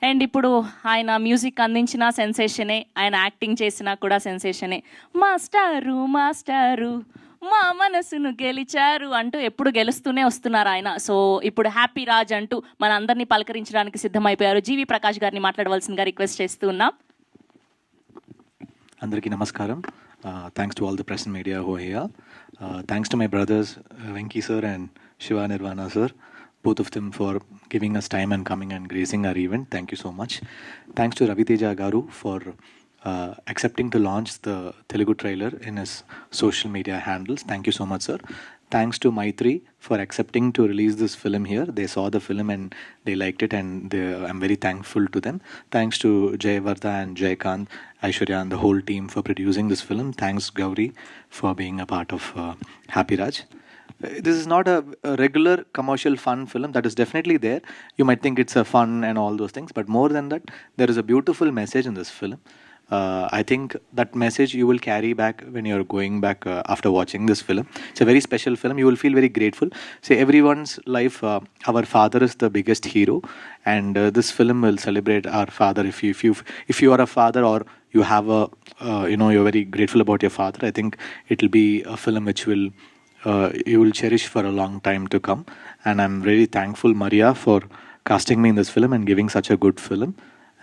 And ఇప్పుడు ఆయన music అందించిన సెన్సేషనే, ఆయన యాక్టింగ్ చేసినా కూడా సెన్సేషనే. మాస్టారు మాస్టారు మా మనసును గెలిచారు అంటూ ఎప్పుడు గెలుస్తూనే వస్తున్నారు ఆయన. సో ఇప్పుడు హ్యాపీ రాజ్ అంటూ మన అందరినీ పలకరించడానికి సిద్ధమైపోయారు. జీవి ప్రకాష్ గారిని మాట్లాడవలసిందిగా రిక్వెస్ట్ చేస్తూ ఉన్నాం. అందరికీ నమస్కారం. Thanks to all the press and media who are here. Thanks to my brothers Venki sir and Shiva Nirvana sir, both of them for giving us time and coming and gracing our event. Thank you so much. Thanks to Ravi Teja Garu for accepting to launch the Telugu trailer in his social media handles. Thank you so much, sir. Thanks to Maitri for accepting to release this film here. They saw the film and they liked it, and I'm very thankful to them. Thanks to Jayavardha and Jaykant, Aishwarya and the whole team for producing this film. Thanks Gauri for being a part of Happy Raj. This is not a regular commercial fun film. That is definitely there. You might think it's a fun and all those things, but more than that, there is a beautiful message in this film. I think that message you will carry back when you're going back after watching this film. It's a very special film. You will feel very grateful. Say everyone's life, our father is the biggest hero, and this film will celebrate our father. If you are a father or you have a you're very grateful about your father, I think it will be a film which will you will cherish for a long time to come. And I'm really thankful Maria for casting me in this film and giving such a good film.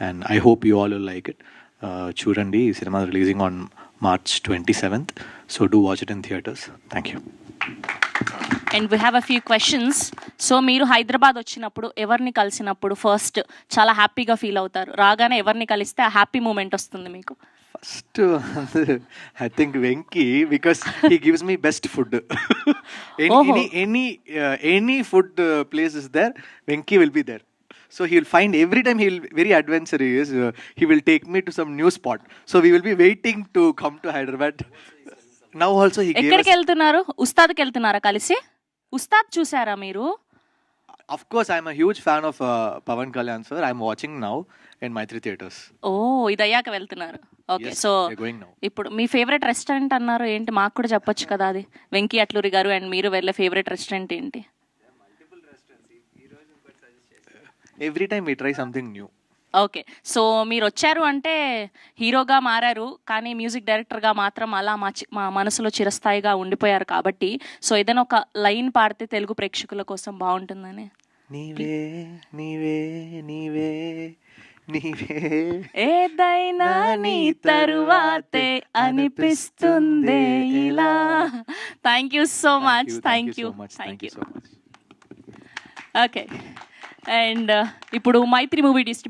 And I hope you all will like it. చూడండి, ఈ cinema releasing on March 27th, so do watch it in theatres. Thank you. And we have a few questions. So మీరు హైదరాబాద్ వచ్చినప్పుడు ఎవరిని కలిసినప్పుడు first చాలా హ్యాపీగా feel అవుతారు? రాగానే ఎవరిని కలిస్తే ఆ హ్యాపీ మూమెంట్ వస్తుంది మీకు? First I think Venky, because he gives me best food. Any food place is there, Venky will be there. So he will find every time, he will very adventurous. He will take me to some new spot. So we will be waiting to come to Hyderabad. Now also he gave us. ఎక్కడికి వెళ్తున్నారు? ఉస్తాద్కి వెళ్తున్నారా కలిసి? ఉస్తాద్ చూసారా మీరు? Of course, I am a huge fan of Pawan Kalyan sir. I am watching now in Maitri Theatres. Oh, ఇది అయ్యాక వెళ్తున్నారు. Okay, so ఇప్పుడు మీ ఫేవరెట్ రెస్టారెంట్ అన్నారు, ఏంటి మాకు కూడా చెప్పొచ్చు కదా అది. వెంకీ అట్లూరి గారు అండ్ మీరు వెళ్ళే ఫేవరెట్ రెస్టారెంట్ ఏంటి? Every time we try something new. Okay, so మీరు వచ్చారు అంటే హీరోగా మారారు, కానీ మ్యూజిక్ డైరెక్టర్గా మాత్రం అలా మా మనసులో చిరస్థాయిగా ఉండిపోయారు కాబట్టి, సో ఏదైనా ఒక లైన్ పాడితే తెలుగు ప్రేక్షకుల కోసం బాగుంటుందని. నీవే నీవే నీవే నీవే ఏదైనా నీ తరువాతే అనిపిస్తుంది ఇలా. Thank you so much. Thank you. Okay, and ఇప్పుడు మైత్రి మూవీ డిస్ట్రిబ్యూట్